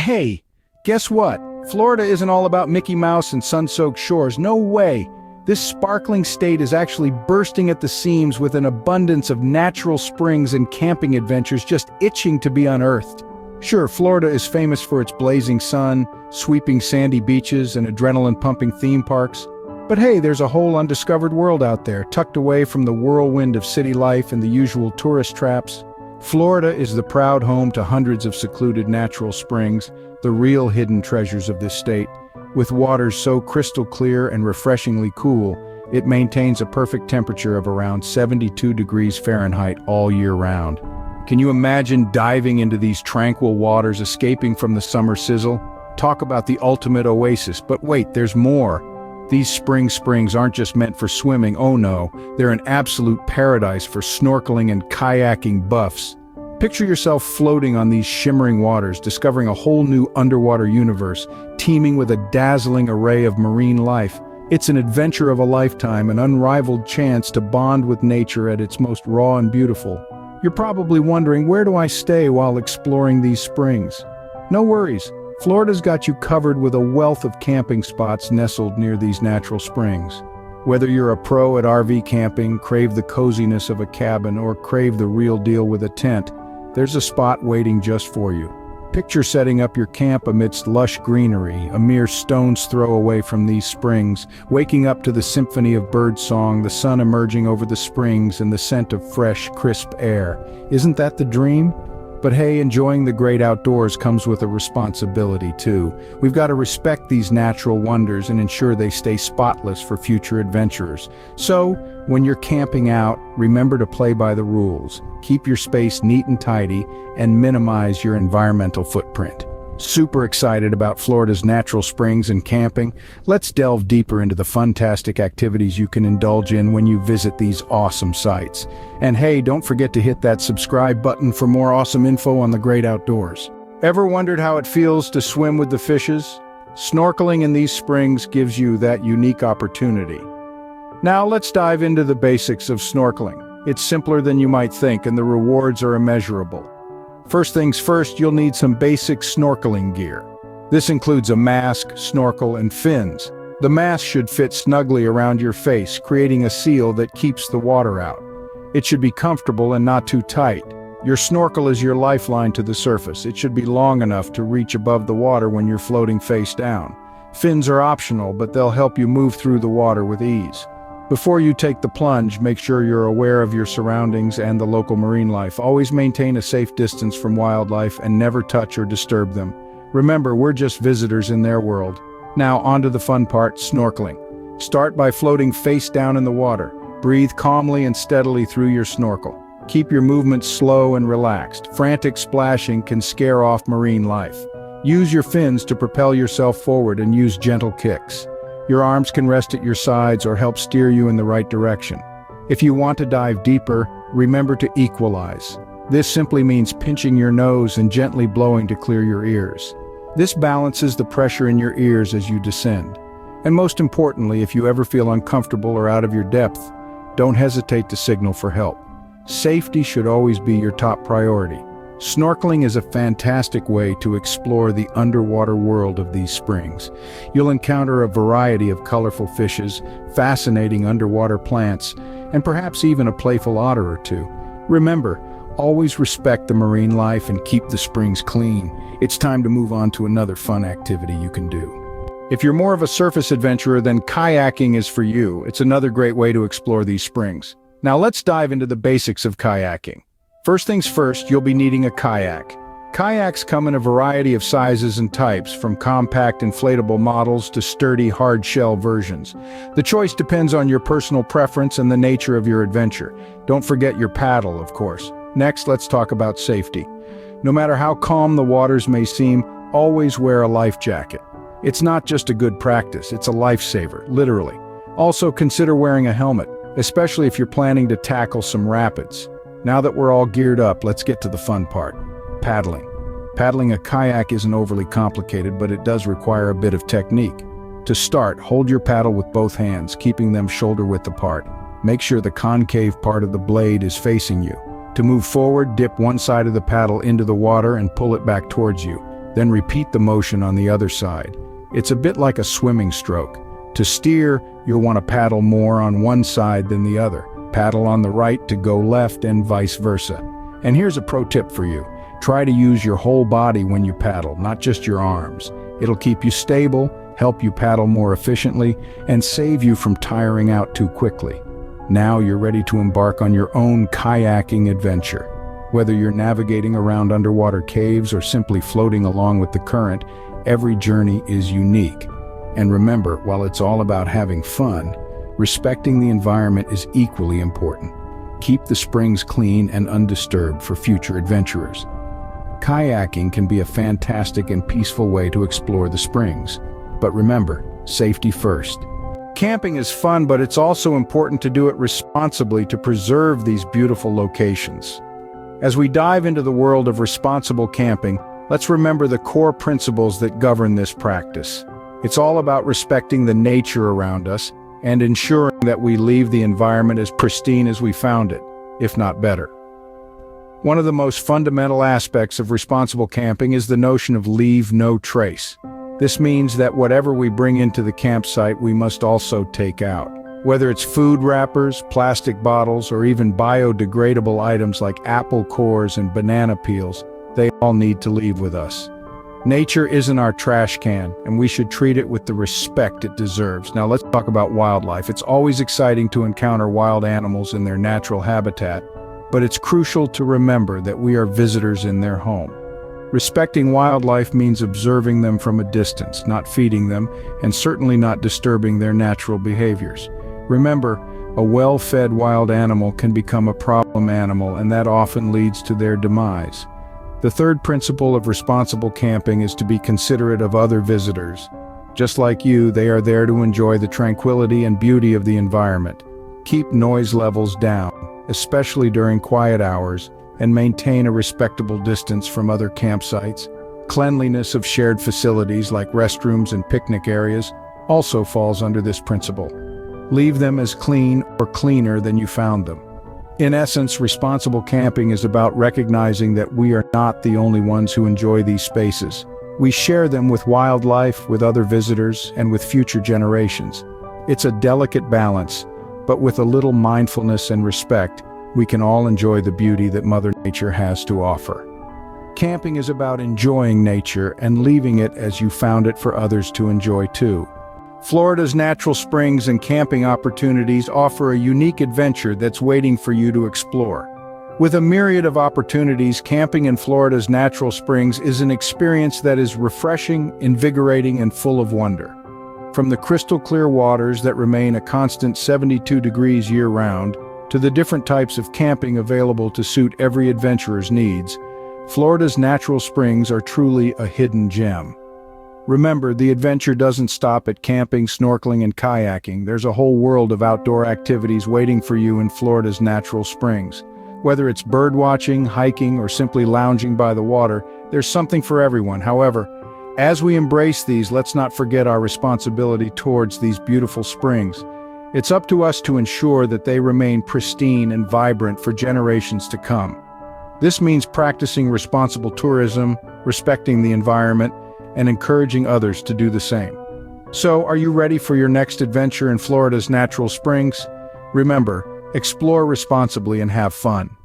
hey, guess what? Florida isn't all about Mickey Mouse and sun-soaked shores. No way. This sparkling state is actually bursting at the seams with an abundance of natural springs and camping adventures just itching to be unearthed. Sure, Florida is famous for its blazing sun, sweeping sandy beaches, and adrenaline-pumping theme parks. But hey, there's a whole undiscovered world out there, tucked away from the whirlwind of city life and the usual tourist traps. Florida is the proud home to hundreds of secluded natural springs, the real hidden treasures of this state. With waters so crystal clear and refreshingly cool, it maintains a perfect temperature of around 72 degrees Fahrenheit all year round. Can you imagine diving into these tranquil waters, escaping from the summer sizzle? Talk about the ultimate oasis, but wait, there's more. These springs aren't just meant for swimming, oh no, they're an absolute paradise for snorkeling and kayaking buffs. Picture yourself floating on these shimmering waters, discovering a whole new underwater universe, teeming with a dazzling array of marine life. It's an adventure of a lifetime, an unrivaled chance to bond with nature at its most raw and beautiful. You're probably wondering, where do I stay while exploring these springs? No worries. Florida's got you covered with a wealth of camping spots nestled near these natural springs. Whether you're a pro at RV camping, crave the coziness of a cabin, or crave the real deal with a tent, there's a spot waiting just for you. Picture setting up your camp amidst lush greenery, a mere stone's throw away from these springs, waking up to the symphony of birdsong, the sun emerging over the springs, and the scent of fresh, crisp air. Isn't that the dream? But hey, enjoying the great outdoors comes with a responsibility too. We've got to respect these natural wonders and ensure they stay spotless for future adventurers. So, when you're camping out, remember to play by the rules. Keep your space neat and tidy, and minimize your environmental footprint. Super excited about Florida's natural springs and camping? Let's delve deeper into the fantastic activities you can indulge in when you visit these awesome sites. And hey, don't forget to hit that subscribe button for more awesome info on the great outdoors. Ever wondered how it feels to swim with the fishes? Snorkeling in these springs gives you that unique opportunity. Now let's dive into the basics of snorkeling. It's simpler than you might think, and the rewards are immeasurable. First things first, you'll need some basic snorkeling gear. This includes a mask, snorkel, and fins. The mask should fit snugly around your face, creating a seal that keeps the water out. It should be comfortable and not too tight. Your snorkel is your lifeline to the surface. It should be long enough to reach above the water when you're floating face down. Fins are optional, but they'll help you move through the water with ease. Before you take the plunge, make sure you're aware of your surroundings and the local marine life. Always maintain a safe distance from wildlife and never touch or disturb them. Remember, we're just visitors in their world. Now, on to the fun part, snorkeling. Start by floating face down in the water. Breathe calmly and steadily through your snorkel. Keep your movements slow and relaxed. Frantic splashing can scare off marine life. Use your fins to propel yourself forward and use gentle kicks. Your arms can rest at your sides or help steer you in the right direction. If you want to dive deeper, remember to equalize. This simply means pinching your nose and gently blowing to clear your ears. This balances the pressure in your ears as you descend. And most importantly, if you ever feel uncomfortable or out of your depth, don't hesitate to signal for help. Safety should always be your top priority. Snorkeling is a fantastic way to explore the underwater world of these springs. You'll encounter a variety of colorful fishes, fascinating underwater plants, and perhaps even a playful otter or two. Remember, always respect the marine life and keep the springs clean. It's time to move on to another fun activity you can do. If you're more of a surface adventurer, then kayaking is for you. It's another great way to explore these springs. Now let's dive into the basics of kayaking. First things first, you'll be needing a kayak. Kayaks come in a variety of sizes and types, from compact inflatable models to sturdy hard-shell versions. The choice depends on your personal preference and the nature of your adventure. Don't forget your paddle, of course. Next, let's talk about safety. No matter how calm the waters may seem, always wear a life jacket. It's not just a good practice, it's a lifesaver, literally. Also, consider wearing a helmet, especially if you're planning to tackle some rapids. Now that we're all geared up, let's get to the fun part. Paddling. Paddling a kayak isn't overly complicated, but it does require a bit of technique. To start, hold your paddle with both hands, keeping them shoulder-width apart. Make sure the concave part of the blade is facing you. To move forward, dip one side of the paddle into the water and pull it back towards you. Then repeat the motion on the other side. It's a bit like a swimming stroke. To steer, you'll want to paddle more on one side than the other. Paddle on the right to go left and vice versa. And here's a pro tip for you. Try to use your whole body when you paddle, not just your arms. It'll keep you stable, help you paddle more efficiently, and save you from tiring out too quickly. Now you're ready to embark on your own kayaking adventure. Whether you're navigating around underwater caves or simply floating along with the current, every journey is unique. And remember, while it's all about having fun, respecting the environment is equally important. Keep the springs clean and undisturbed for future adventurers. Kayaking can be a fantastic and peaceful way to explore the springs. But remember, safety first. Camping is fun, but it's also important to do it responsibly to preserve these beautiful locations. As we dive into the world of responsible camping, let's remember the core principles that govern this practice. It's all about respecting the nature around us and ensuring that we leave the environment as pristine as we found it, if not better. One of the most fundamental aspects of responsible camping is the notion of leave no trace. This means that whatever we bring into the campsite, we must also take out. Whether it's food wrappers, plastic bottles, or even biodegradable items like apple cores and banana peels, they all need to leave with us. Nature isn't our trash can, and we should treat it with the respect it deserves. Now let's talk about wildlife. It's always exciting to encounter wild animals in their natural habitat, but it's crucial to remember that we are visitors in their home. Respecting wildlife means observing them from a distance, not feeding them, and certainly not disturbing their natural behaviors. Remember, a well-fed wild animal can become a problem animal, and that often leads to their demise. The third principle of responsible camping is to be considerate of other visitors. Just like you, they are there to enjoy the tranquility and beauty of the environment. Keep noise levels down, especially during quiet hours, and maintain a respectable distance from other campsites. Cleanliness of shared facilities like restrooms and picnic areas also falls under this principle. Leave them as clean or cleaner than you found them. In essence, responsible camping is about recognizing that we are not the only ones who enjoy these spaces. We share them with wildlife, with other visitors, and with future generations. It's a delicate balance, but with a little mindfulness and respect, we can all enjoy the beauty that Mother Nature has to offer. Camping is about enjoying nature and leaving it as you found it for others to enjoy too. Florida's natural springs and camping opportunities offer a unique adventure that's waiting for you to explore. With a myriad of opportunities, camping in Florida's natural springs is an experience that is refreshing, invigorating, and full of wonder. From the crystal clear waters that remain a constant 72 degrees year-round, to the different types of camping available to suit every adventurer's needs, Florida's natural springs are truly a hidden gem. Remember, the adventure doesn't stop at camping, snorkeling, and kayaking. There's a whole world of outdoor activities waiting for you in Florida's natural springs. Whether it's birdwatching, hiking, or simply lounging by the water, there's something for everyone. However, as we embrace these, let's not forget our responsibility towards these beautiful springs. It's up to us to ensure that they remain pristine and vibrant for generations to come. This means practicing responsible tourism, respecting the environment, and encouraging others to do the same. So, are you ready for your next adventure in Florida's natural springs? Remember, explore responsibly and have fun.